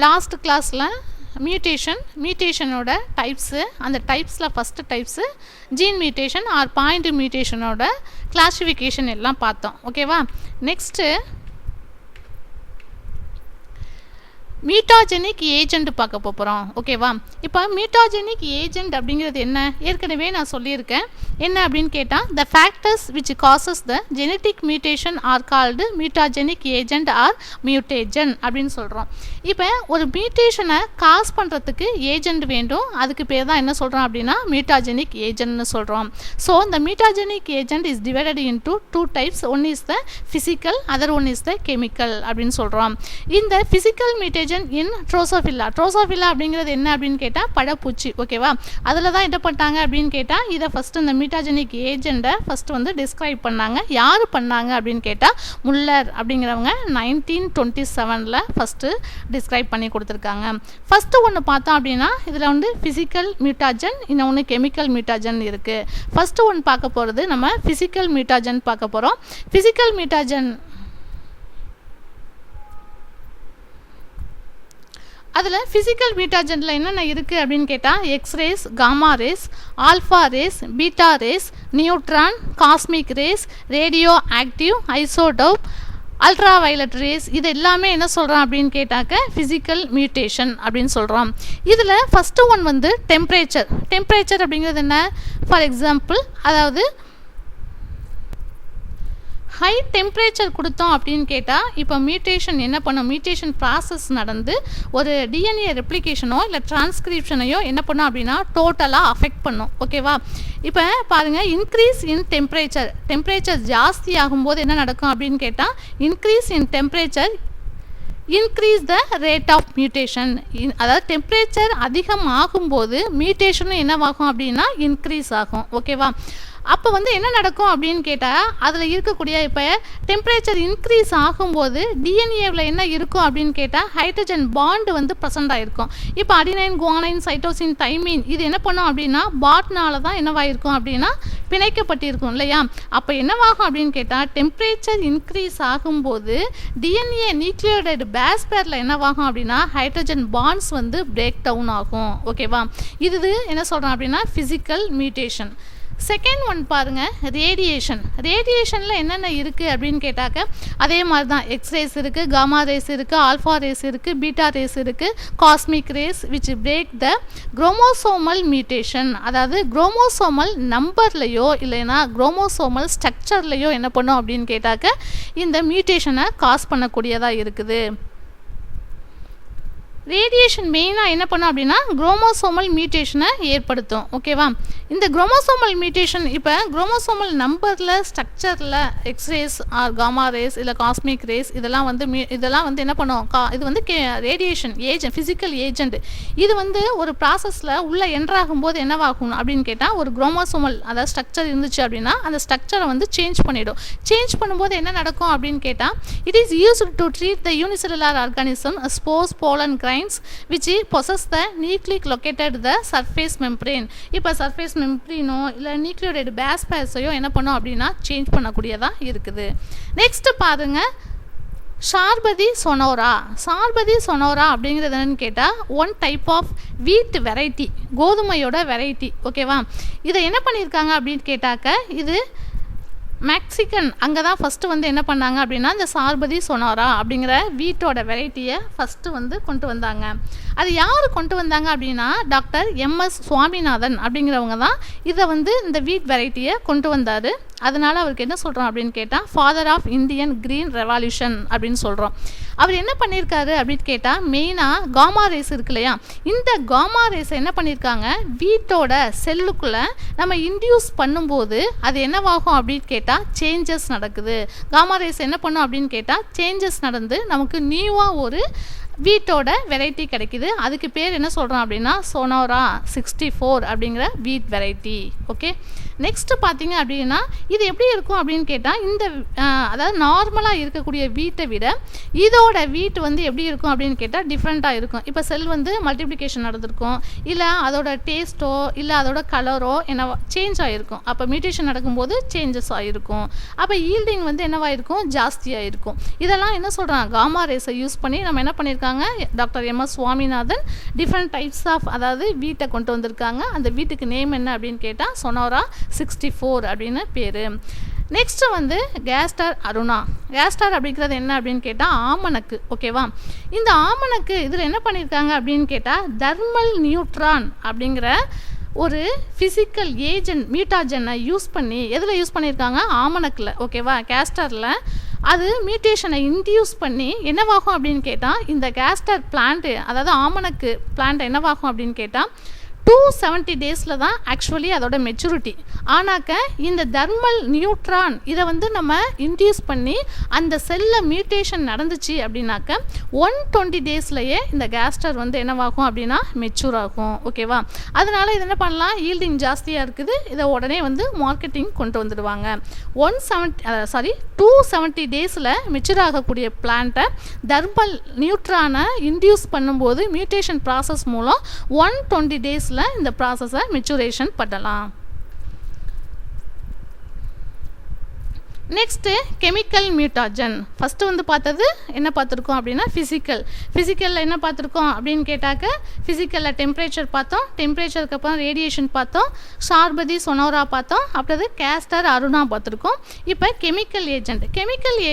Last கிளாஸில் மியூட்டேஷனோட types, அந்த டைப்ஸில் first types gene mutation or point மியூட்டேஷனோட கிளாசிஃபிகேஷன் எல்லாம் பார்த்தோம். ஓகேவா? நெக்ஸ்ட்டு மியூட்டாஜெனிக் ஏஜெண்ட் பார்க்க போகிறோம். ஓகேவா? இப்போ மியூட்டாஜெனிக் ஏஜெண்ட் அப்படிங்கிறது என்ன, ஏற்கனவே நான் சொல்லியிருக்கேன். என்ன அப்படின்னு கேட்டால், the factors which causes the genetic mutation are called mutagenic agent or mutagen அப்படின்னு சொல்கிறோம். இப்போ ஒரு மியூட்டேஷனை காஸ் பண்ணுறதுக்கு ஏஜெண்ட் வேண்டும், அதுக்கு பேர் தான் என்ன சொல்கிறோம் அப்படின்னா மியூட்டாஜெனிக் ஏஜென்ட்னு சொல்கிறோம். ஸோ இந்த mutagenic agent is divided into 2 types. One is the physical, other one is the chemical அப்படின்னு சொல்கிறோம். இந்த ஃபிசிக்கல் மியூட்டேஜன் இன் ட்ரோசோஃபில்லா அப்படிங்கிறது என்ன அப்படின்னு கேட்டால் பழப்பூச்சி. ஓகேவா? அதில் தான் என்ன பண்ணிட்டாங்க அப்படின்னு கேட்டால், இதை ஃபஸ்ட்டு இந்த மியூட்டாஜெனிக் ஏஜெண்ட்டை ஃபஸ்ட்டு வந்து டிஸ்கிரைப் பண்ணாங்க. யார் பண்ணாங்க அப்படின்னு கேட்டால் முல்லர் அப்படிங்கிறவங்க 1927 ஃபஸ்ட்டு டிஸ்கிரைப் பண்ணி கொடுத்துருக்காங்க. ஃபஸ்ட்டு ஒன்று பார்த்தோம் அப்படின்னா இதில் வந்து ஃபிசிக்கல் மியூட்டாஜன், இன்னொன்று கெமிக்கல் மியூட்டாஜன் இருக்குது. ஃபஸ்ட்டு ஒன்று பார்க்க போகிறது நம்ம ஃபிசிக்கல் மியூட்டாஜன் பார்க்க போகிறோம். ஃபிசிக்கல் மியூட்டாஜன் அதில் ஃபிசிக்கல் மியூட்டாஜனில் என்னென்ன இருக்குது அப்படின்னு கேட்டால் X rays, gamma rays, alpha rays, beta rays, neutron, cosmic rays, radioactive, isotope, ultraviolet rays, இது எல்லாமே என்ன சொல்கிறோம் அப்படின்னு கேட்டாக்க ஃபிசிக்கல் மியூட்டேஷன் அப்படின்னு சொல்கிறோம். இதில் ஃபஸ்ட்டு ஒன் வந்து டெம்பரேச்சர் அப்படிங்கிறது என்ன, ஃபார் எக்ஸாம்பிள் அதாவது ஹை டெம்பரேச்சர் கொடுத்தோம் அப்படின்னு கேட்டால் இப்போ மியூட்டேஷன் என்ன பண்ணும், மியூட்டேஷன் ப்ராசஸ் நடந்து ஒரு டிஎன்ஏ ரெப்ளிகேஷனோ இல்லை டிரான்ஸ்கிரிப்ஷனையோ என்ன பண்ணும் அப்படின்னா டோட்டலாக அஃபெக்ட் பண்ணும். ஓகேவா? இப்போ பாருங்கள், இன்க்ரீஸ் இன் டெம்பரேச்சர் ஜாஸ்தி ஆகும்போது என்ன நடக்கும் அப்படின்னு கேட்டால், increase in temperature increase the rate of mutation. அதாவது டெம்பரேச்சர் அதிகமாகும்போது மியூட்டேஷனும் என்னவாகும் அப்படின்னா இன்க்ரீஸ் ஆகும். ஓகேவா? அப்போ வந்து என்ன நடக்கும் அப்படின்னு கேட்டால், அதில் இருக்கக்கூடிய இப்போ டெம்பரேச்சர் இன்க்ரீஸ் ஆகும்போது டிஎன்ஏவில் என்ன இருக்கும் அப்படின்னு கேட்டால் ஹைட்ரஜன் பாண்டு வந்து ப்ரெசண்ட் ஆகிருக்கும். இப்போ அடினைன், குவானைன், சைட்டோசின், தைமீன் இது என்ன பண்ணோம் அப்படின்னா பாட்னால தான் என்னவாயிருக்கும் அப்படின்னா பிணைக்கப்பட்டிருக்கும் இல்லையா? அப்போ என்னவாகும் அப்படின்னு கேட்டால், டெம்பரேச்சர் இன்க்ரீஸ் ஆகும்போது டிஎன்ஏ நியூக்ளியோடைடு பேஸ்பேரில் என்னவாகும் அப்படின்னா ஹைட்ரஜன் பாண்ட்ஸ் வந்து பிரேக் டவுன் ஆகும். ஓகேவா? இது என்ன சொல்கிறோம் அப்படின்னா ஃபிசிக்கல் மியூட்டேஷன். செகண்ட் ஒன் பாருங்கள், ரேடியேஷனில் என்னென்ன இருக்குது அப்படின்னு கேட்டாக்க அதே மாதிரி தான் எக்ஸ் ரேஸ் இருக்குது, காமா ரேஸ் இருக்குது, ஆல்ஃபா ரேஸ் இருக்குது, பீட்டா ரேஸ் இருக்குது, cosmic race which break the chromosomal mutation. அதாவது குரோமோசோமல் நம்பர்லையோ இல்லைன்னா குரோமோசோமல் ஸ்ட்ரக்சர்லையோ என்ன பண்ணும் அப்படின்னு கேட்டாக்க இந்த மியூட்டேஷனை காஸ் பண்ணக்கூடியதாக இருக்குது. ரேடியேஷன் மெயினாக என்ன பண்ணும் அப்படின்னா குரோமோசோமல் மியூட்டேஷனை ஏற்படுத்தும். ஓகேவா? இந்த குரோமோசோமல் மியூட்டேஷன் இப்போ குரோமோசோமல் நம்பரில், ஸ்ட்ரக்சரில் X rays or gamma rays இல்லை காஸ்மிக் ரேஸ் இதெல்லாம் வந்து என்ன பண்ணும், இது வந்து ரேடியேஷன் ஏஜென்ட், ஃபிசிக்கல் ஏஜென்ட். இது வந்து ஒரு ப்ராசஸில் உள்ளே என்ட்ராகும்போது என்னவாகும் அப்படின்னு கேட்டால், ஒரு குரோமோசோமல் அதாவது ஸ்ட்ரக்சர் இருந்துச்சு அப்படின்னா அந்த ஸ்ட்ரக்சரை வந்து சேஞ்ச் பண்ணிடும். சேஞ்ச் பண்ணும்போது என்ன நடக்கும் அப்படின்னு கேட்டால், it is used to treat the unicellular organism spores, pollen grains which possess the nucleic located the surface membrane. இப்போ சர்ஃபேஸ் மெம்ப்ரீனோ இல்லை நியூக்ளியோடைடு பேஸ்பேஸையோ என்ன பண்ணும் அப்படின்னா சேஞ்ச் பண்ணக்கூடியதாக இருக்குது. நெக்ஸ்ட் பாருங்க, சார்பதி சொனோரா அப்படிங்கிறது என்னன்னு கேட்டால் one type of wheat variety, கோதுமையோட வெரைட்டி. ஓகேவா? இதை என்ன பண்ணியிருக்காங்க அப்படின்னு கேட்டாக்க இது மெக்சிகன் அங்கே தான் ஃபஸ்ட்டு வந்து என்ன பண்ணாங்க அப்படின்னா இந்த சார்பதி சொனோரா அப்படிங்கிற வீட்டோட வெரைட்டியை ஃபஸ்ட்டு வந்து கொண்டு வந்தாங்க. அது யார் கொண்டு வந்தாங்க அப்படின்னா டாக்டர் எம்எஸ் சுவாமிநாதன் அப்படிங்கிறவங்க தான் இதை வந்து இந்த வீட் வெரைட்டியை கொண்டு வந்தார். அதனால் அவருக்கு என்ன சொல்கிறோம் அப்படின்னு கேட்டால் father of Indian green revolution அப்படின்னு சொல்கிறோம். அவர் என்ன பண்ணியிருக்காரு அப்படின்னு கேட்டால் மெயினாக காமா ரேஸ் இருக்கு இல்லையா, இந்த காமா ரேஸை என்ன பண்ணியிருக்காங்க வீட்டோட செல்லுக்குள்ளே நம்ம இன்டியூஸ் பண்ணும்போது அது என்னவாகும் அப்படின்னு கேட்டால் சேஞ்சஸ் நடக்குது. காமா ரேஸ் என்ன பண்ணும் அப்படின்னு கேட்டால் சேஞ்சஸ் நடந்து நமக்கு நியூவாக ஒரு வீட்டோட வெரைட்டி கிடைக்குது. அதுக்கு பேர் என்ன சொல்கிறோம் அப்படின்னா சொனோரா 64 அப்படிங்கிற வீட் வெரைட்டி. ஓகே, நெக்ஸ்ட்டு பார்த்தீங்க அப்படின்னா இது எப்படி இருக்கும் அப்படின்னு கேட்டால் இந்த அதாவது நார்மலாக இருக்கக்கூடிய வீட்டை விட இதோட வீட்டு வந்து எப்படி இருக்கும் அப்படின்னு கேட்டால் டிஃப்ரெண்ட்டாக இருக்கும். இப்போ செல் வந்து மல்டிப்ளிகேஷன் நடந்திருக்கும், இல்லை அதோட டேஸ்ட்டோ இல்லை அதோட கலரோ என்ன சேஞ்ச் ஆகிருக்கும். அப்போ மியூட்டேஷன் நடக்கும்போது சேஞ்சஸ் ஆகிருக்கும். அப்போ ஈல்டிங் வந்து என்னவாயிருக்கும், ஜாஸ்தியாக இருக்கும். இதெல்லாம் என்ன சொல்கிறாங்க, காமா ரேஸை யூஸ் பண்ணி நம்ம என்ன பண்ணியிருக்காங்க பண்ணியிருக்காங்க doctor M S. Swaminathan. Different types of அதாவது வீட்டை கொண்டு வந்திருக்காங்க. அந்த வீட்டுக்கு நேம் என்ன அப்படின்னு கேட்டால் சொனோரா 64 அப்படின்னு பேர். நெக்ஸ்ட்டு வந்து கேஸ்டர் அருணா. கேஸ்டர் அப்படிங்கிறது என்ன அப்படின்னு கேட்டால் ஆமணக்கு. ஓகேவா, இந்த ஆமணக்கு இதில் என்ன பண்ணியிருக்காங்க அப்படின்னு கேட்டால் தெர்மல் நியூட்ரான் அப்படிங்கிற ஒரு ஃபிசிக்கல் ஏஜென்ட் மியூட்டாஜனை யூஸ் பண்ணி எதில் யூஸ் பண்ணியிருக்காங்க, ஆமணக்கில். ஓகேவா, கேஸ்டரில் அது மியூட்டேஷனை இன்டியூஸ் பண்ணி என்னவாகும் அப்படின்னு கேட்டால் இந்த கேஸ்டர் பிளான்ட்டு அதாவது ஆமணக்கு பிளான்ட் என்னவாகும் அப்படின்னு கேட்டால் 270 டேஸில் தான் ஆக்சுவலி அதோட மெச்சூரிட்டி. ஆனாக்க இந்த தெர்மல் நியூட்ரான் இதை வந்து நம்ம இன்டியூஸ் பண்ணி அந்த செல்லில் மியூட்டேஷன் நடந்துச்சு அப்படின்னாக்க 120 டேஸ்லையே இந்த கேஸ்டர் வந்து என்னவாகும் அப்படின்னா மெச்சூர் ஆகும். ஓகேவா, அதனால் இது என்ன பண்ணலாம், ஈல்டிங் ஜாஸ்தியாக இருக்குது, இதை உடனே வந்து மார்க்கெட்டிங் கொண்டு வந்துடுவாங்க. 270 டேஸில் மெச்சூர் ஆகக்கூடிய பிளான்ட்டை தெர்மல் நியூட்ரானை இன்டியூஸ் பண்ணும்போது மியூட்டேஷன் ப்ராசஸ் மூலம் 120 டேஸில் இந்த ப்ராசஸை மெச்சூரேஷன் பண்ணலாம். Next chemical மியூட்டாஜன். ஃபஸ்ட்டு வந்து பார்த்தது என்ன பார்த்துருக்கோம் அப்படின்னா ஃபிசிக்கலில் என்ன பார்த்துருக்கோம் அப்படின்னு கேட்டாக்க ஃபிசிக்கலில் டெம்பரேச்சர் பார்த்தோம், டெம்பரேச்சருக்கு அப்புறம் ரேடியேஷன் பார்த்தோம், சார்பதி சொனோரா பார்த்தோம், அடுத்தது கேஸ்டர் அருணா பார்த்துருக்கோம். இப்போ கெமிக்கல்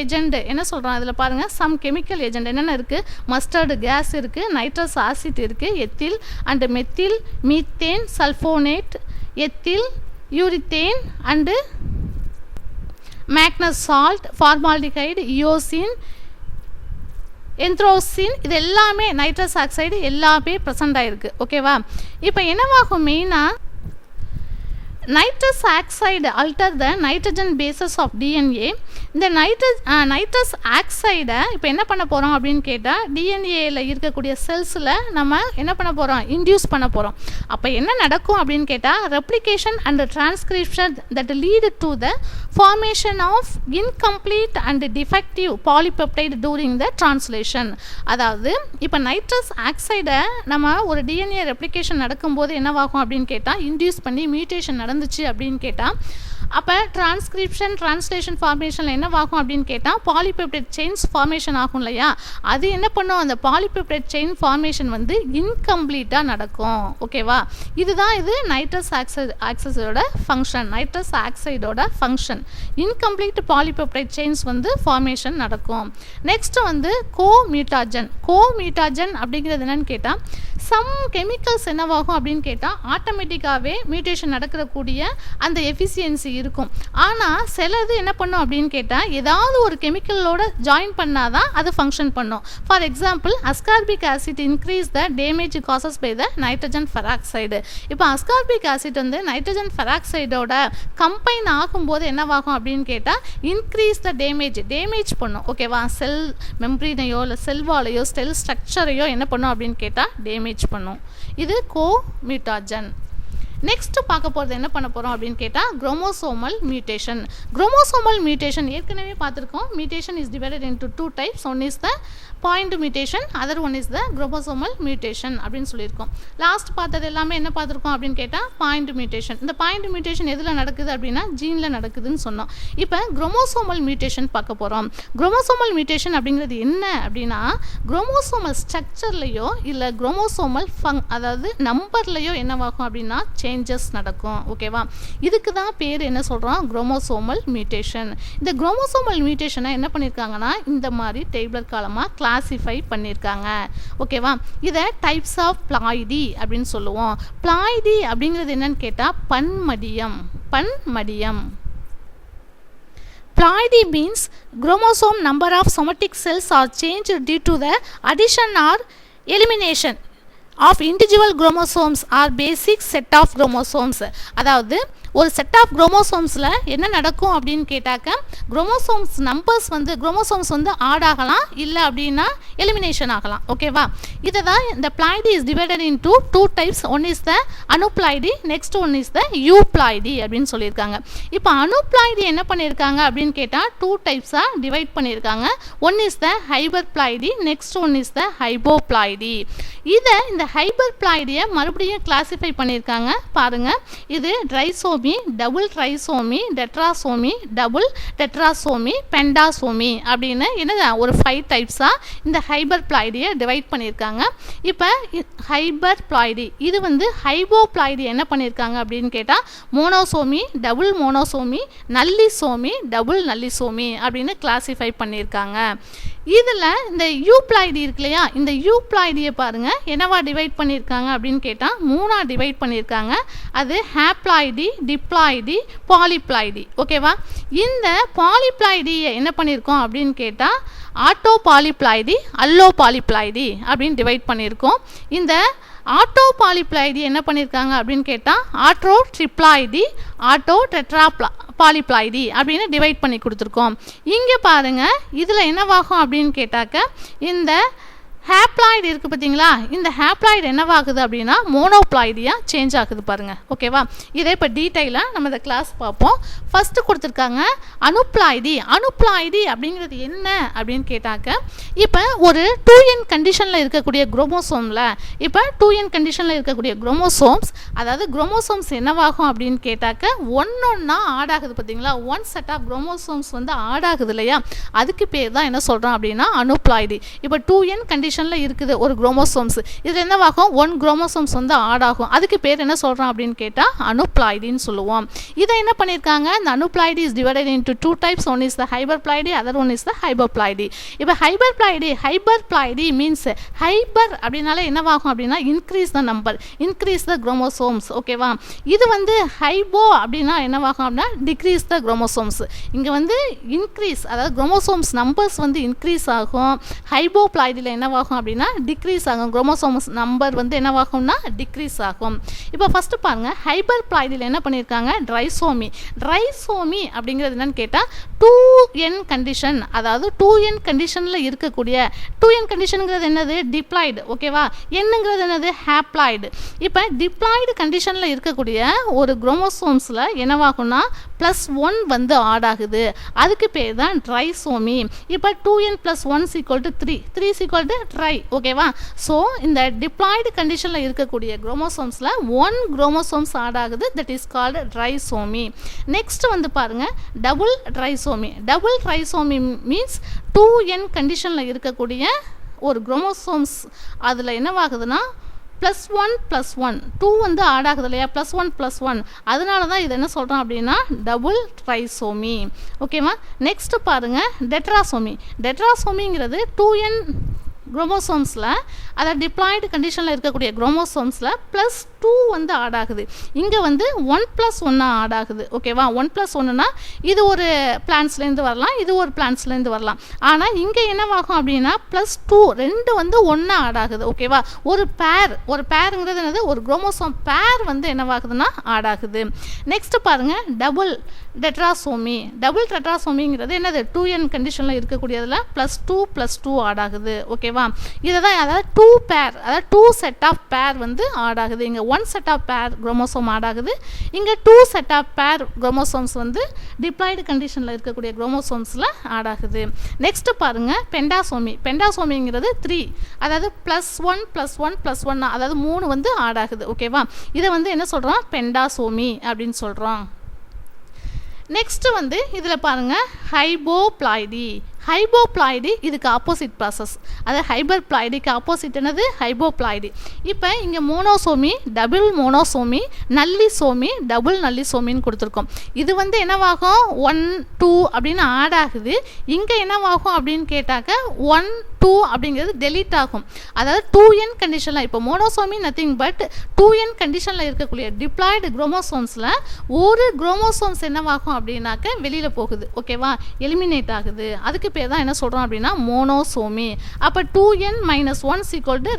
ஏஜெண்ட் என்ன சொல்கிறோம் அதில் பாருங்கள், சம் கெமிக்கல் ஏஜெண்ட் என்னென்ன இருக்குது, மஸ்டர்டு கேஸ் இருக்குது, நைட்ரஸ் ஆசிட் இருக்குது, ethyl and methyl, methane, sulphonate, ethyl, urethane and manganese salt, formaldehyde, eosin, erythrosine, இது எல்லாமே நைட்ரஸ் ஆக்சைடு எல்லாமே ப்ரெசண்ட் ஆகிருக்கு. ஓகேவா, இப்போ என்னவாகும் மெயினாக nitrous oxide alter the nitrogen bases of DNA. இந்த நைட்ரஸ் ஆக்சைடை இப்போ என்ன பண்ண போகிறோம் அப்படின்னு கேட்டால் டிஎன்ஏயில் இருக்கக்கூடிய செல்ஸில் நம்ம என்ன பண்ண போகிறோம், இன்டியூஸ் பண்ண போகிறோம். அப்போ என்ன நடக்கும் அப்படின்னு கேட்டால் replication and transcription that lead to the formation of incomplete and defective polypeptide during the translation. அதாவது இப்போ நைட்ரஸ் ஆக்சைடை நம்ம ஒரு டிஎன்ஏ ரெப்ளிகேஷன் நடக்கும்போது என்னவாகும் அப்படின்னு கேட்டால் இன்டியூஸ் பண்ணி மியூட்டேஷன் நடந்துச்சு அப்படின்னு கேட்டால் அப்போ டிரான்ஸ்லேஷன் ஃபார்மேஷனில் என்னவாகும் அப்படின்னு கேட்டால் பாலிபெப்டைட் செயின்ஸ் ஃபார்மேஷன் ஆகும் இல்லையா, அது என்ன பண்ணும், அந்த பாலிபெப்டைட் செயின் ஃபார்மேஷன் வந்து இன்கம்ப்ளீட்டாக நடக்கும். ஓகேவா, இதுதான் இது நைட்ரஸ் ஆக்சைடோட ஃபங்க்ஷன். இன்கம்ப்ளீட் பாலிபெப்டைட் செயின்ஸ் வந்து ஃபார்மேஷன் நடக்கும். நெக்ஸ்ட்டு வந்து கோமியூட்டாஜன் அப்படிங்கிறது என்னன்னு கேட்டால் சம் கெமிக்கல்ஸ் என்னவாகும் அப்படின்னு கேட்டால் ஆட்டோமேட்டிக்காகவே மியூட்டேஷன் நடக்கக்கூடிய அந்த எஃபிஷியன்சி இருக்கும். ஆனால் சிலது என்ன பண்ணும் அப்படின்னு கேட்டால் ஏதாவது ஒரு கெமிக்கலோட ஜாயின் பண்ணாதான் அது ஃபங்க்ஷன் பண்ணும். For example ascorbic acid increase the damage causes by the nitrogen peroxide. இப்போ அஸ்கார்பிக் ஆசிட் வந்து நைட்ரஜன் பெராக்சைடோட கம்பைன் ஆகும்போது என்னவாகும் அப்படின்னு கேட்டால் இன்க்ரீஸ் த டேமேஜ் பண்ணும். ஓகேவா, செல் மெம்ப்ரீனையோ இல்லை செல்வாலையோ செல் ஸ்ட்ரக்சரையோ என்ன பண்ணும் அப்படின்னு கேட்டால் டேமேஜ் பண்ணும். இது கோமியூட்டாஜன். நெக்ஸ்ட் பார்க்க போகிறது என்ன பண்ண போகிறோம் அப்படின்னு கேட்டால் குரோமோசோமல் மியூட்டேஷன் ஏற்கனவே பார்த்துருக்கோம். Mutation is divided into 2 types. One is the point mutation, other one is the chromosomal mutation அப்படின்னு சொல்லியிருக்கோம். லாஸ்ட் பார்த்தது எல்லாமே என்ன பார்த்துருக்கோம் அப்படின்னு கேட்டால் பாயிண்ட் மியூட்டேஷன். இந்த பாயிண்ட் மியூட்டேஷன் எதில் நடக்குது அப்படின்னா ஜீனில் நடக்குதுன்னு சொன்னோம். இப்போ குரோமோசோமல் மியூட்டேஷன் பார்க்க போகிறோம். குரோமோசோமல் மியூட்டேஷன் அப்படிங்கிறது என்ன அப்படின்னா குரோமோசோமல் ஸ்ட்ரக்சர்லையோ இல்லை குரோமோசோமல் அதாவது நம்பர்லையோ என்னவாகும் அப்படின்னா சேஞ்சஸ் நடக்கும். ஓகேவா, இதுக்கு தான் பேர் என்ன சொல்கிறோம், குரோமோசோமல் மியூட்டேஷன். இந்த குரோமோசோமல் மியூட்டேஷனை என்ன பண்ணியிருக்காங்கன்னா இந்த மாதிரி டேபிளர் காலமாக கிளாசிஃபை பண்ணியிருக்காங்க. ஓகேவா, இதை டைப்ஸ் ஆஃப் பிளாய்டி அப்படின்னு சொல்லுவோம். பிளாய்டி அப்படிங்கிறது என்னன்னு கேட்டால் பன்மடியம். Ploidy means chromosome number of somatic cells are changed due to the addition or elimination of individual chromosomes or basic set of chromosomes. அதாவது ஒரு செட் ஆஃப் குரோமோசோம்ஸில் என்ன நடக்கும் அப்படின்னு கேட்டாக்க குரோமோசோம்ஸ் வந்து ஆட் ஆகலாம், இல்லை அப்படின்னா எலிமினேஷன் ஆகலாம். ஓகேவா, இதை தான் இந்த ploidy is divided into 2 types. One is the aneuploidy, next one is the euploidy அப்படின்னு சொல்லியிருக்காங்க. இப்போ அனுப்ளாய்டி என்ன பண்ணியிருக்காங்க அப்படின்னு கேட்டால் 2 டைப்ஸாக டிவைட் பண்ணியிருக்காங்க. One is the hyperploidy, next one is the hypoploidy. இதை இந்த இந்த ஹைபர்ப்ளாய்டியை மறுபடியும் கிளாசிஃபை பண்ணியிருக்காங்க பாருங்கள். இது trisomy, double trisomy, tetrasomy, double tetrasomy, pentasomy அப்படின்னு என்ன ஒரு 5 டைப்ஸாக இந்த ஹைபர்ப்ளாய்டியை டிவைட் பண்ணியிருக்காங்க. இப்போ ஹைபர்ப்ளாய்டி இது வந்து ஹைபோப்ளாய்டி என்ன பண்ணியிருக்காங்க அப்படின்னு கேட்டால் monosomy, double monosomy, nullisomy, double நல்லிசோமி அப்படின்னு கிளாசிஃபை பண்ணியிருக்காங்க. இதில் இந்த யூப்ளாய்டி இருக்கு இல்லையா, இந்த யூப்ளாய்டியை பாருங்கள் என்னவா டிவைட் பண்ணியிருக்காங்க அப்படின்னு கேட்டால் 3ஆக டிவைட் பண்ணியிருக்காங்க. அது ஹேப்ளாய்டி, டிப்ளாய்டி, பாலிப்ளாய்டி. ஓகேவா? இந்த பாலிப்ளாய்டியை என்ன பண்ணியிருக்கோம் அப்படின்னு கேட்டால் ஆட்டோ பாலிப்ளாய்டி, அல்லோ பாலிப்ளாய்டி அப்படின்னு டிவைட் பண்ணியிருக்கோம். இந்த ஆட்டோ பாலிப்ளாய்டி என்ன பண்ணியிருக்காங்க அப்படின்னு கேட்டால் ஆட்டோ ட்ரிப்ளாய்டி, ஆட்டோ பாலிப்ளாய்டி அப்படின்னு டிவைட் பண்ணி கொடுத்துருக்கோம். இங்கே பாருங்கள் இதில் என்னவாகும் அப்படின்னு கேட்டாக்க இந்த ஹேப்ளாய்டு இருக்குது பார்த்தீங்களா, இந்த ஹேப்ளாய்டு என்னவாகுது அப்படின்னா மோனோப்ளாய்டியாக சேஞ்ச் ஆகுது பாருங்கள். ஓகேவா? இதை இப்போ டீட்டெயிலாக நம்ம இந்த கிளாஸ் பார்ப்போம். ஃபஸ்ட்டு கொடுத்துருக்காங்க அனுப்ளாய்டி. அனுப்ளாய்டி அப்படிங்கிறது என்ன அப்படின்னு கேட்டாக்க இப்போ ஒரு 2n கண்டிஷனில் இருக்கக்கூடிய குரோமோசோமில் இப்போ 2n கண்டிஷனில் இருக்கக்கூடிய குரோமோசோம்ஸ், அதாவது குரோமோசோம்ஸ் என்னவாகும் அப்படின்னு கேட்டாக்க ஒன்றா ஆட் ஆகுது பார்த்தீங்களா, ஒன் செட் ஆஃப் குரோமோசோம்ஸ் வந்து ஆட் ஆகுது இல்லையா, அதுக்கு பேர் தான் என்ன சொல்கிறோம் அப்படின்னா அனுப்ளாய்டி. இப்போ 2n கண்டிஷனில் இருக்குது ஒரு குரோமோசோம்ஸ், இதில் என்னவாகும் 1 குரோமோசோம்ஸ் வந்து ஆட் ஆகும், அதுக்கு பேர் என்ன சொல்கிறோம் அப்படின்னு கேட்டால் அனுப்ளாய்டின்னு சொல்லுவோம். இதை என்ன பண்ணியிருக்காங்க, இந்த aneuploidy is divided into 2 types. One is the hyperploidy, other one is the hypoploidy. இப்போ ஹைபர்ப்ளாய்டி மீன்ஸ் ஹைபர் அப்படின்னால என்னவாகும் அப்படின்னா increase the number, increase the chromosomes. ஓகேவா? இது வந்து ஹைபோ அப்படின்னா என்னவாகும் அப்படின்னா டிக்ரீஸ் த குரோமோசோம்ஸ். இங்கே வந்து இன்க்ரீஸ், அதாவது குரோமோசோம்ஸ் நம்பர்ஸ் வந்து இன்க்ரீஸ் ஆகும். ஹைபோப்ளாய்டியில் என்னவாகும் அப்படின்னா டிக்ரீஸ் ஆகும், குரோமோசோம்ஸ் நம்பர் வந்து என்னவாகும்னா டிக்ரீஸ் ஆகும். இப்போ ஃபர்ஸ்ட் பாருங்க ஹைபர்ப்ளாய்டியில் என்ன பண்ணியிருக்காங்க ட்ரைசோமி. ட்ரைசோமி அப்படிங்கிறது என்னன்னு கேட்டால் 2n கண்டிஷன், அதாவது 2n கண்டிஷனில் இருக்கக்கூடிய 2n கண்டிஷனுங்கிறது என்னது டிப்ளாய்டு. ஓகேவா? என்னங்கிறது என்னது ஹேப்ளாய்டு. இப்போ டிப்ளாய்டு கண்டிஷனில் இருக்கக்கூடிய ஒரு குரோமோசோம்ஸில் என்னவாகும்னா +1 வந்து ஆட் ஆகுது, அதுக்கு பேர் தான் ட்ரைசோமி. இப்போ 2n + 1 = 3, 3 = ட்ரை. ஓகேவா? ஸோ இந்த டிப்ளாய்டு கண்டிஷனில் இருக்கக்கூடிய குரோமோசோம்ஸில் 1 குரோமோசோம்ஸ் ஆட் ஆகுது, that is called trisomy. Next வந்து பாருங்க double trisomy. Double trisomy means 2n கண்டிஷனில் இருக்கக்கூடிய ஒரு குரோமோசோம்ஸ் அதில் என்னவாகுதுன்னா +1 + 1 2 வந்து ஆட் ஆகுது இல்லையா, +1 + 1, அதனால தான் இது என்ன சொல்கிறோம் அப்படின்னா டபுள் ட்ரைசோமி. ஓகேவா? நெக்ஸ்ட் பாருங்கள் டெட்ராசோமி. டெட்ராசோமிங்கிறது 2n குரோமோசோம்ஸில், அதாவது டிப்ளாய்டு கண்டிஷனில் இருக்கக்கூடிய குரோமோசோம்ஸில் +2 வந்து ஆட் ஆகுது. இங்கே வந்து 1 + 1 ஆட் ஆகுது. ஓகேவா? 1 + 1னா இது ஒரு பிளான்ஸ்லேருந்து வரலாம், இது ஒரு பிளான்ஸ்லேருந்து வரலாம். ஆனால் இங்கே என்னவாகும் அப்படின்னா +2 2 வந்து 1 ஆட் ஆகுது. ஓகேவா? ஒரு பேருங்கிறது என்னது, ஒரு குரோமோசோம் பேர் வந்து என்னவாகுதுன்னா ஆட் ஆகுது. நெக்ஸ்ட் பாருங்கள் டபுள் டெட்ராசோமி. டபுள் டெட்ராசோமிங்கிறது என்னது 2n கண்டிஷனில் இருக்கக்கூடியதில் +2 + 2 ஆட் ஆகுது. ஓகேவா? இதை தான் அதாவது 2 பேர், அதாவது 2 செட் ஆஃப் பேர் வந்து ஆட் ஆகுது. இங்கே 1 செட் ஆஃப் பேர் குரோமோசோம் ஆட் ஆகுது, இங்கே 2 செட் ஆஃப் பேர் குரோமோசோம்ஸ் வந்து டிப்ளாய்டு கண்டிஷனில் இருக்கக்கூடிய குரோமோசோம்ஸில் ஆட் ஆகுது. நெக்ஸ்ட் பாருங்கள் பெண்டாசோமி. பெண்டாசோமிங்கிறது 3, அதாவது +1 + 1 + 1, அதாவது 3 வந்து ஆட் ஆகுது. ஓகேவா? இதை வந்து என்ன சொல்கிறோம் பெண்டாசோமி அப்படின்னு சொல்கிறோம். நெக்ஸ்ட் வந்து இதில் பாருங்கள் ஹைபோப்ளாய்டி. ஹைபோப்ளாய்டி இதுக்கு ஆப்போசிட் ப்ராசஸ், அதாவது ஹைபர்ப்ளாய்டிக்கு ஆப்போசிட் என்னது ஹைபோப்ளாய்டி. இப்போ இங்கே monosomy, double monosomy, nullisomy, double நல்லிசோமின்னு கொடுத்துருக்கோம். இது வந்து என்னவாகும் 1 2 அப்படின்னு ஆட் ஆகுது. இங்கே என்னவாகும் அப்படின்னு கேட்டாக்க 1 2 அப்படிங்கிறது டெலீட் ஆகும். அதாவது 2n கண்டிஷனில், இப்போ மோனோசோமி நத்திங் பட் 2n கண்டிஷனில் இருக்கக்கூடிய டிப்ளாய்டு குரோமோசோம்ஸில் ஒரு குரோமோசோம்ஸ் என்னவாகும் அப்படின்னாக்க வெளியில் போகுது. ஓகேவா? எலிமினேட் ஆகுது. அதுக்கு பேர் தான் என்ன சொல்கிறோம் அப்படின்னா மோனோசோமி. அப்போ 2n - 1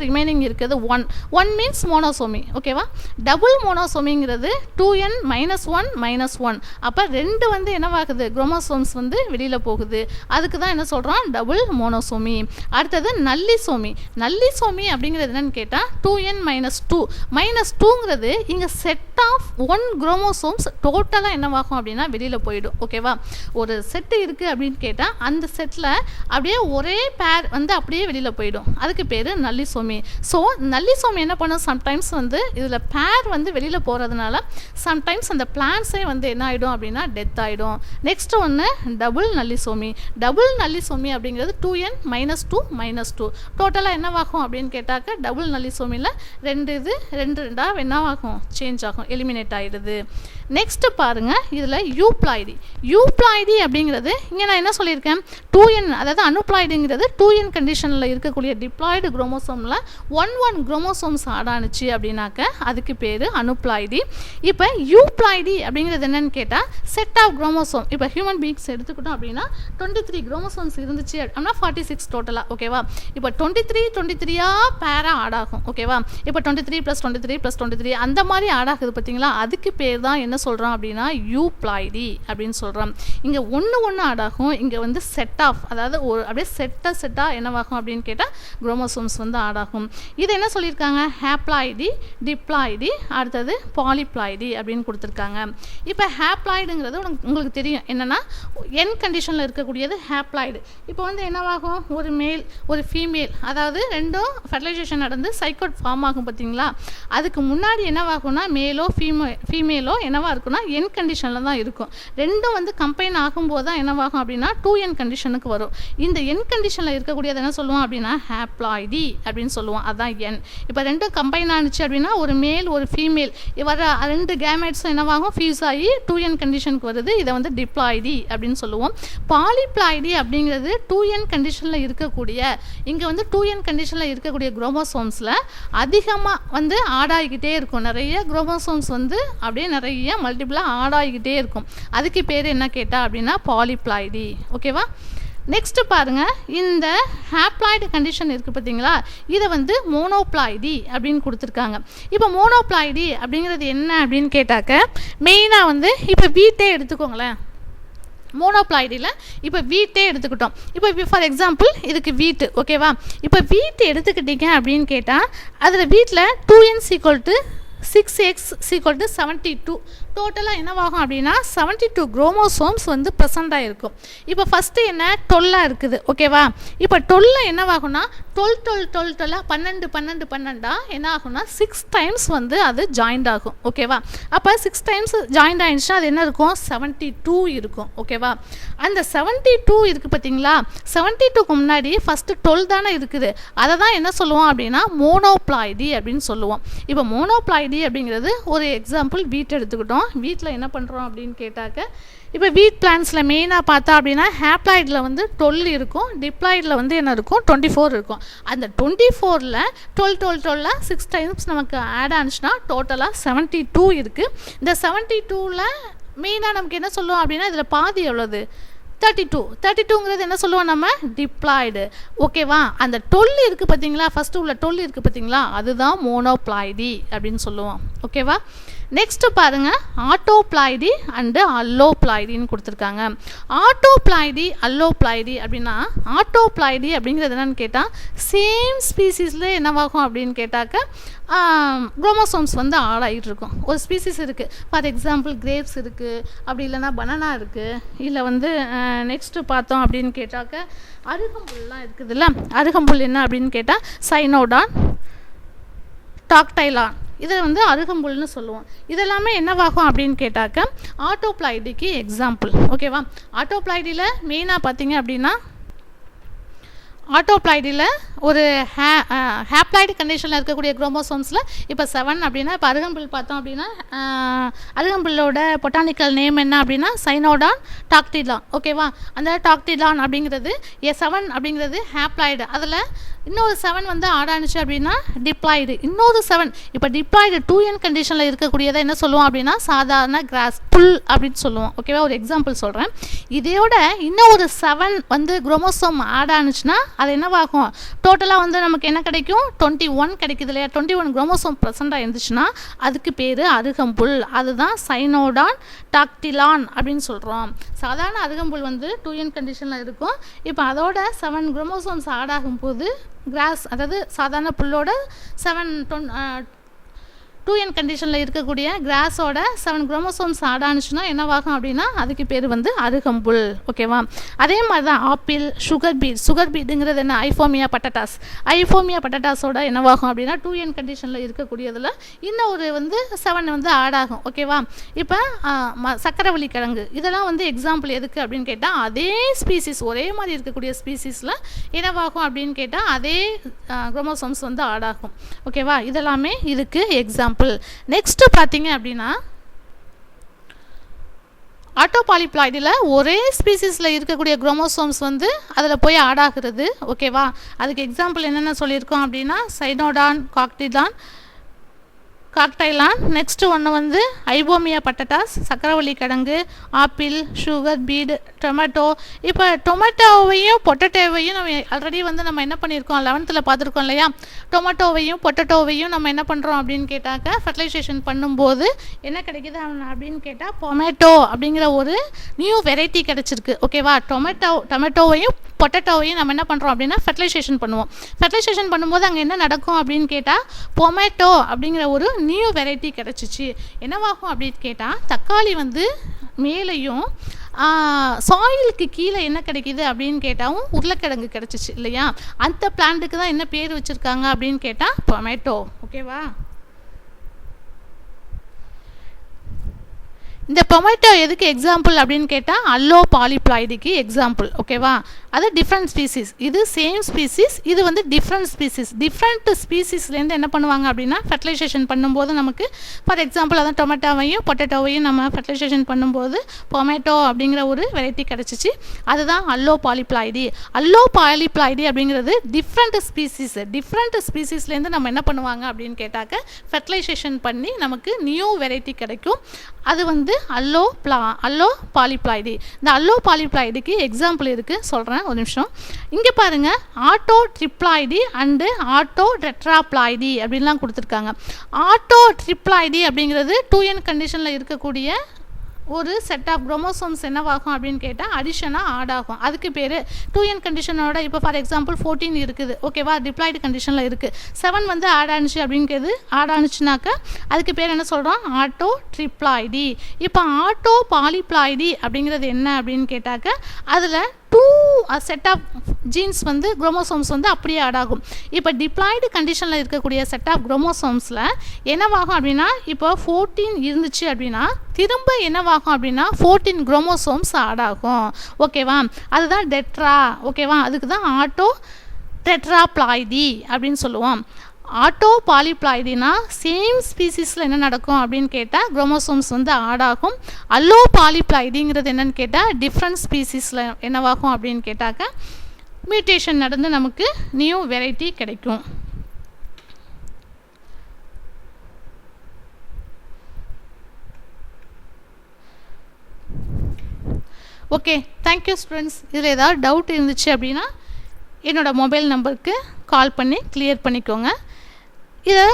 = ரிமைனிங் இருக்குது 1. 1 மீன்ஸ் மோனோசோமி. ஓகேவா? டபுள் மோனோசோமிங்கிறது 2n - 1 - 1. அப்போ 2 வந்து என்னவாகுது குரோமோசோம்ஸ் வந்து வெளியில் போகுது. அதுக்கு தான் என்ன சொல்கிறோம் டபுள் மோனோசோமி. அடுத்தது நல்லிசோமி. நல்லிசோமி அப்படிங்கிறது என்னன்னு கேட்டால் 2n - 2. -2ங்கிறது இங்கே செட் செட் ஆஃப் 1 குரோமோசோம்ஸ் டோட்டலாக என்னவாகும் அப்படின்னா வெளியில் போயிடும். ஓகேவா, ஒரு செட்டு இருக்குது அப்படின்னு கேட்டால் அந்த செட்டில் அப்படியே ஒரே பேர் வந்து அப்படியே வெளியில் போயிடும். அதுக்கு பேர் நல்லிசோமி. ஸோ நல்லிசோமி என்ன பண்ணும், சம்டைம்ஸ் வந்து இதில் பேர் வந்து வெளியில் போகிறதுனால சம்டைம்ஸ் அந்த பிளான்ஸே வந்து என்ன ஆகிடும் அப்படின்னா டெத் ஆகிடும். நெக்ஸ்ட் ஒன்று டபுள் நல்லிசோமி. டபுள் நல்லிசோமி அப்படிங்கிறது 2n - 2 - 2 டோட்டலாக என்னவாகும் அப்படின்னு கேட்டாக்க டபுள் நல்லிசோமியில் 2 இது 2 2 என்னவாகும், சேஞ்ச் ஆகும், எலிமினேட் ஆகிடுது. நெக்ஸ்ட் பாருங்கள், இதில் யூப்ளாய்டி. யூப்ளாய்டி அப்படிங்கிறது இங்கே நான் என்ன சொல்லியிருக்கேன், 2n அதாவது அனுப்ளாய்டுங்கிறது 2n கண்டிஷனில் இருக்கக்கூடிய டிப்ளாய்டு குரோமோசோமில் 1 குரோமோசோம்ஸ் ஆட் ஆனிச்சு அப்படின்னாக்க அதுக்கு பேர் அனுப்ளாய்டி. இப்போ யூப்ளாய்டி அப்படிங்கிறது என்னன்னு கேட்டால் செட் ஆஃப் குரோமோசோம். இப்போ ஹியூமன் பீயிங்ஸ் எடுத்துக்கிட்டோம் அப்படின்னா 23 குரோமோசோம்ஸ் இருந்துச்சு அப்படின்னா 46 டோட்டலாக. ஓகேவா, இப்போ 23 பேராக ஆட் ஆகும். ஓகேவா, இப்போ 23 + 23 + 23 அந்த மாதிரி ஆட் ஆகுது பார்த்தீங்களா, அதுக்கு பேர் தான் என்ன சொல்கிறோம் அப்படின்னா யூப்ளாய்டி அப்படின்னு சொல்கிறோம். இங்கே ஒன்று ஆட் ஆகும், இங்கே வந்து செட் ஆஃப் அதாவது ஒரு அப்படியே செட்டாக என்னவாகும் அப்படின்னு கேட்டால் குரோமோசோம்ஸ் வந்து ஆட் ஆகும். இது என்ன சொல்லியிருக்காங்க, ஹேப்ளாய்டி, டிப்ளாய்டி, அடுத்தது பாலிப்ளாய்டி அப்படின்னு கொடுத்துருக்காங்க. இப்போ ஹேப்ளாய்டுங்கிறது உங்களுக்கு தெரியும் என்னென்னா என் கண்டிஷனில் இருக்கக்கூடியது ஹேப்ளாய்டு. இப்போ வந்து என்னவாகும், ஒரு மேல் ஒரு ஃபீமேல் அதாவது ரெண்டும் ஃபெர்டிலைசேஷன் நடந்து சைக்கோட் ஃபார்ம் ஆகும் பார்த்தீங்களா, அதுக்கு முன்னாடி என்னவாகும்னா மேலோ ஃபீமேலோ என்னவா இருக்குன்னா என் கண்டிஷனில் தான் இருக்கும். ரெண்டும் வந்து கம்பைன் ஆகும்போது தான் என்னவாகும் அப்படின்னா 2n கண்டிஷனுக்கு வரும். இந்த என் கண்டிஷனில் இருக்கக்கூடியது என்ன சொல்லுவோம் அப்படின்னா ஹேப்ளாய்டி அப்படின்னு சொல்லுவோம். அதுதான் என். இப்போ ரெண்டும் கம்பைன் ஆனிச்சு அப்படின்னா ஒரு மேல் ஒரு ஃபீமேல் வர 2 கேமெட்ஸும் என்னவாகும், ஃபியூஸ் ஆகி 2n கண்டிஷனுக்கு வருது. இதை வந்து டிப்ளாய்டி அப்படின்னு சொல்லுவோம். பாலிப்ளாய்டி அப்படிங்கிறது 2n கண்டிஷனில் இருக்கக்கூடிய இங்கே வந்து 2n கண்டிஷனில் இருக்கக்கூடிய குரோமோசோம்ஸில் அதிகமாக வந்து ஆடாகிக்கிட்டே இருக்கும். நிறைய குரோமோசோம்ஸ் வந்து அப்படியே நிறைய மல்டிபிளாக ஆடாகிக்கிட்டே இருக்கும். அதுக்கு பேர் என்ன கேட்டால் அப்படின்னா பாலிப்ளாய்டி. ஓகேவா, நெக்ஸ்ட் பாருங்கள், இந்த ஹேப்ளாய்டு கண்டிஷன் இருக்குது பார்த்தீங்களா, இதை வந்து மோனோப்ளாய்டி அப்படின்னு கொடுத்துருக்காங்க. இப்போ மோனோப்ளாய்டி அப்படிங்கிறது என்ன அப்படின்னு கேட்டாக்க மெயினாக வந்து இப்போ வீட்டே எடுத்துக்கோங்களேன். மோனோப்ளாய்டியில் இப்போ வீட்டே எடுத்துக்கிட்டோம். இப்போ ஃபார் எக்ஸாம்பிள் இதுக்கு வீட்டு. ஓகேவா, இப்போ வீட்டு எடுத்துக்கிட்டீங்க அப்படின்னு கேட்டால் அதில் வீட்டில் 2n = 6x = 72 டோட்டலாக என்னவாகும் அப்படின்னா 72 குரோமோசோம்ஸ் வந்து ப்ரெசண்டாக இருக்கும். இப்போ ஃபஸ்ட்டு என்ன 12 இருக்குது. ஓகேவா, இப்போ 12 என்னவாகும்னா 12 12 என்ன ஆகும்னா 6 டைம்ஸ் வந்து அது ஜாயிண்ட் ஆகும். ஓகேவா, அப்போ 6 டைம்ஸ் ஜாயிண்ட் ஆகிடுச்சுன்னா அது என்ன இருக்கும், 72 இருக்கும். ஓகேவா, அந்த 72 இருக்குது பார்த்தீங்களா, 72க்கு முன்னாடி ஃபஸ்ட்டு 12 தானே இருக்குது. அதை தான் என்ன சொல்லுவோம் அப்படின்னா மோனோப்ளாய்டி அப்படின்னு சொல்லுவோம். இப்போ மோனோப்ளாய்டி அப்படிங்கிறது ஒரு எக்ஸாம்பிள் வீட் எடுத்துக்கிட்டோம். வீட்டில் என்ன பண்ணுறோம் அப்படின்னு கேட்டாக்க இப்போ வீட் பிளான்ஸில் மெயினாக பார்த்தா அப்படின்னா ஹேப்ளாய்டில் வந்து 12 இருக்கும், டிப்ளாய்டில் வந்து என்ன இருக்கும் 24 இருக்கும். அந்த 24ல் 12 6 டைம்ஸ் நமக்கு ஆட் ஆனிச்சுன்னா டோட்டலாக 72 இருக்குது. இந்த 72ல் மெயினாக நமக்கு என்ன சொல்லுவோம் அப்படின்னா இதில் பாதி எவ்வளோது 32ங்கிறது என்ன சொல்லுவோம் நம்ம டிப்ளாய்டு. ஓகேவா, அந்த 12 இருக்குது பார்த்தீங்களா, ஃபஸ்ட்டு உள்ள 12 இருக்குது பார்த்தீங்களா, அதுதான் மோனோப்ளாய்டி அப்படின்னு சொல்லுவோம். ஓகேவா, நெக்ஸ்ட்டு பாருங்கள், ஆட்டோப்ளாய்டி அண்டு அல்லோப்ளாய்டின்னு கொடுத்துருக்காங்க. ஆட்டோப்ளாய்டி அல்லோப்ளாய்டி அப்படின்னா ஆட்டோப்ளாய்டி அப்படிங்கிறது என்னென்னு கேட்டால் சேம் ஸ்பீசிஸில் என்னவாகும் அப்படின்னு கேட்டாக்க குரோமோசோம்ஸ் வந்து ஆடாகிட்டு இருக்கும். ஒரு ஸ்பீசிஸ் இருக்குது, ஃபார் எக்ஸாம்பிள் கிரேப்ஸ் இருக்குது, அப்படி இல்லைனா பனானா இருக்குது, இல்லை வந்து நெக்ஸ்ட்டு பார்த்தோம் அப்படின்னு கேட்டாக்க அருகம்புல்லாம் இருக்குதுல்ல, அருகம்புல் என்ன அப்படின்னு கேட்டால் சைனோடான் டாக்டைலான், இதை வந்து அருகம்புல்னு சொல்லுவோம். இதெல்லாமே என்னவாகும் அப்படின்னு கேட்டாக்க ஆட்டோப்ளாய்டிக்கு எக்ஸாம்பிள். ஓகேவா, ஆட்டோப்ளாய்டியில் மெயினாக பார்த்தீங்க அப்படின்னா ஆட்டோப்ளாய்டியில் ஒரு ஹேப்ளாய்டு கண்டிஷனில் இருக்கக்கூடிய குரோமோசோம்ஸில் இப்போ 7 அப்படின்னா இப்போ அருகம்புல் பார்த்தோம் அப்படின்னா அருகம்புல்லோட பொட்டானிக்கல் நேம் என்ன அப்படின்னா சைனோடான் டாக்டிலான். ஓகேவா, அந்த டாக்டிலான் அப்படிங்கிறது 7 அப்படிங்கிறது ஹேப்ளாய்டு. அதில் இன்னொரு 7 வந்து ஆடானுச்சு அப்படின்னா டிப்ளாய்டு. இன்னொரு 7 இப்போ டிப்ளாய்டு 2n கண்டிஷனில் இருக்கக்கூடியதை என்ன சொல்லுவோம் அப்படின்னா சாதாரண கிராஸ் புல் அப்படின்னு சொல்லுவோம். ஓகேவா, ஒரு எக்ஸாம்பிள் சொல்கிறேன். இதையோட இன்னும் ஒரு 7 வந்து குரோமோசோம் ஆட் ஆனிச்சுன்னா அது என்னவாகும், டோட்டலாக வந்து நமக்கு என்ன கிடைக்கும் 21 கிடைக்குது இல்லையா. 21 குரோமோசோம் ப்ரெசண்டாக இருந்துச்சுன்னா அதுக்கு பேர் அருகம்புல். அதுதான் சைனோடான் டாக்டிலான் அப்படின்னு சொல்கிறோம். சாதாரண அருகம்புல் வந்து 2n கண்டிஷனில் இருக்கும். இப்போ அதோட 7 குரோமோசோம்ஸ் ஆட் ஆகும்போது கிராஸ் அதாவது சாதாரண புல்லோட 7 2n கண்டிஷனில் இருக்கக்கூடிய கிராஸோட 7 குரோமோசோம்ஸ் ஆட் ஆனிச்சுன்னா என்னவாகும் அப்படின்னா அதுக்கு பேர் வந்து அருகம்புல். ஓகேவா? அதே மாதிரி தான் ஆப்பிள், சுகர் பீட்டுங்கிறது என்ன, ஐஃபோமியா பட்டட்டாஸோட என்னவாகும் அப்படின்னா 2n கண்டிஷனில் இருக்கக்கூடியதில் இன்னும் ஒரு வந்து 7 வந்து ஆட் ஆகும். ஓகேவா? இப்போ சக்கரவள்ளி கிழங்கு இதெல்லாம் வந்து எக்ஸாம்பிள் எதுக்கு அப்படின்னு கேட்டால் அதே ஸ்பீசிஸ், ஒரே மாதிரி இருக்கக்கூடிய ஸ்பீசிஸில் என்னவாகும் அப்படின்னு கேட்டால் அதே குரோமோசோம்ஸ் வந்து ஆட் ஆகும். ஓகேவா? இதெல்லாமே இதுக்கு எக்ஸாம்பிள். நெக்ஸ்ட் பார்த்தீங்க அப்படின்னா ஆட்டோபாலிப்ளாய்டில் ஒரே ஸ்பீசிஸில் இருக்கக்கூடிய குரோமோசோம்ஸ் வந்து அதில் போய் ஆட் ஆகுறது. ஓகேவா? அதுக்கு எக்ஸாம்பிள் என்னென்ன சொல்லியிருக்கோம் அப்படின்னா சைனோடான், காக்டைலான், நெக்ஸ்ட் ஒன்று வந்து ஐபோமியா பட்டட்டாஸ், சக்கரவள்ளி கிழங்கு, ஆப்பிள், சுகர் பீடு, டொமேட்டோ. இப்போ டொமேட்டோவையும் பொட்டேட்டோவையும் நம்ம ஆல்ரெடி வந்து நம்ம என்ன பண்ணியிருக்கோம் 11th பார்த்துருக்கோம் இல்லையா? பொட்டேட்டோவையும் நம்ம என்ன பண்ணுறோம் அப்படின்னு கேட்டாக்க ஃபெர்டிலைசேஷன் பண்ணும்போது என்ன கிடைக்குது அப்படின்னு கேட்டால் பொமேட்டோ அப்படிங்கிற ஒரு நியூ வெரைட்டி கிடச்சிருக்கு. ஓகேவா? டொமேட்டோவையும் பொட்டேட்டோவையும் நம்ம என்ன பண்ணுறோம் அப்படின்னா ஃபெர்டிலைசேஷன் பண்ணுவோம். ஃபெர்டிலைசேஷன் பண்ணும்போது அங்கே என்ன நடக்கும் அப்படின்னு கேட்டால் பொமேட்டோ அப்படிங்கிற ஒரு நியூ வெரைட்டி கிடச்சிச்சு. என்னவாகும் அப்படின்னு கேட்டால் தக்காளி வந்து மேலேயும் சாயிலுக்கு கீழே என்ன கிடைக்கிது அப்படின்னு கேட்டாலும் உருளைக்கிழங்கு கிடச்சிச்சு இல்லையா? அந்த பிளான்ட்டுக்கு தான் என்ன பேர் வச்சுருக்காங்க அப்படின்னு கேட்டால் பொமேட்டோ. ஓகேவா? இந்த பொமேட்டோ எதுக்கு எக்ஸாம்பிள் அப்படின்னு கேட்டால் அல்லோபாலிப்ளாய்டுக்கு எக்ஸாம்பிள். ஓகேவா? அது டிஃப்ரெண்ட் ஸ்பீசிஸ், இது சேம் ஸ்பீசிஸ், இது வந்து டிஃப்ரெண்ட் ஸ்பீசிஸ்லேருந்து என்ன பண்ணுவாங்க அப்படின்னா ஃபெர்டிலைசேஷன் பண்ணும்போது நமக்கு ஃபார் எக்ஸாம்பிள் அதான் டொமேட்டோவையும் பொட்டேட்டோவையும் நம்ம ஃபெர்டிலைசேஷன் பண்ணும்போது பொமேட்டோ அப்படிங்கிற ஒரு வெரைட்டி கிடச்சிச்சு. அதுதான் அல்லோபாலிப்ளாய்டு அப்படிங்கிறது டிஃப்ரெண்ட் ஸ்பீசிஸ்லேருந்து நம்ம என்ன பண்ணுவாங்க அப்படின்னு கேட்டாக்க ஃபெர்டிலைசேஷன் பண்ணி நமக்கு நியூ வெரைட்டி கிடைக்கும். அது வந்து அல்லோபாலிப்ளாய்டு. இந்த அல்லோபாலிப்ளாய்டுக்கு எக்ஸாம்பிள் இருக்குது, சொல்கிறேன் ஒரு நிமிஷம். இங்கே பாருங்கள், ஆட்டோ ட்ரிப்ளாய்டு அண்டு ஆட்டோ டெட்ராப்ளாய்டு அப்படின்லாம் கொடுத்துருக்காங்க. ஆட்டோ ட்ரிப்ளாய்டு அப்படிங்கிறது 2n கண்டிஷனில் இருக்கக்கூடிய ஒரு செட் ஆஃப் குரோமோசோம்ஸ் என்னவாகும் அப்படின்னு கேட்டால் அடிஷனாக ஆட் ஆகும். அதுக்கு பேர் 2n கண்டிஷனோட இப்போ ஃபார் எக்ஸாம்பிள் 14 இருக்குது. ஓகேவா? டிப்ளாய்டு கண்டிஷனில் இருக்குது. 7 வந்து ஆட் ஆனிச்சு அப்படிங்கிறது ஆட் ஆனிச்சுனாக்கா அதுக்கு பேர் என்ன சொல்கிறோம்? Auto triploid. இப்போ ஆட்டோ பாலிப்ளாய்டு அப்படிங்கிறது என்ன அப்படின்னு கேட்டாக்க அதில் 2 செட் ஆஃப் ஜீன்ஸ் வந்து குரோமோசோம்ஸ் வந்து அப்படியே ஆட் ஆகும். இப்போ டிப்ளாய்டு கண்டிஷனில் இருக்கக்கூடிய செட் ஆஃப் குரோமோசோம்ஸில் என்னவாகும் அப்படின்னா இப்போ 14 இருந்துச்சு அப்படின்னா திரும்ப என்னவாகும் அப்படின்னா 14 குரோமோசோம்ஸ் ஆட் ஆகும். ஓகேவா? அதுதான் டெட்ரா. ஓகேவா? அதுக்கு தான் ஆட்டோ டெட்ராப்ளாய்டு அப்படின்னு சொல்லுவோம். ஆட்டோ பாலிப்ளாய்டுனா சேம் ஸ்பீசிஸில் என்ன நடக்கும் அப்படின்னு கேட்டால் குரோமோசோம்ஸ் வந்து ஆட் ஆகும். அல்லோ பாலிப்ளாய்டுங்கிறது என்னன்னு கேட்டால் டிஃப்ரெண்ட் ஸ்பீசிஸில் என்னவாகும் அப்படின்னு கேட்டாக்க மியூட்டேஷன் நடந்து நமக்கு நியூ வெரைட்டி கிடைக்கும். Okay, thank you students. இதில் ஏதாவது டவுட் இருந்துச்சு அப்படின்னா என்னோடய மொபைல் நம்பருக்கு கால் பண்ணி கிளியர் பண்ணிக்கோங்க. இதை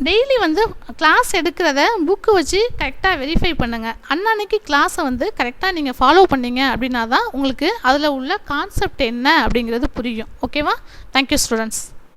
டெய்லி வந்து கிளாஸ் எடுக்கிறத புக்கு வச்சு கரெக்டாக வெரிஃபை பண்ணுங்கள். அன்னன்னைக்கு கிளாஸை வந்து கரெக்டாக நீங்கள் ஃபாலோ பண்ணீங்க அப்படின்னா தான் உங்களுக்கு அதில் உள்ள கான்செப்ட் என்ன அப்படிங்கிறது புரியும். ஓகேவா? Thank you students.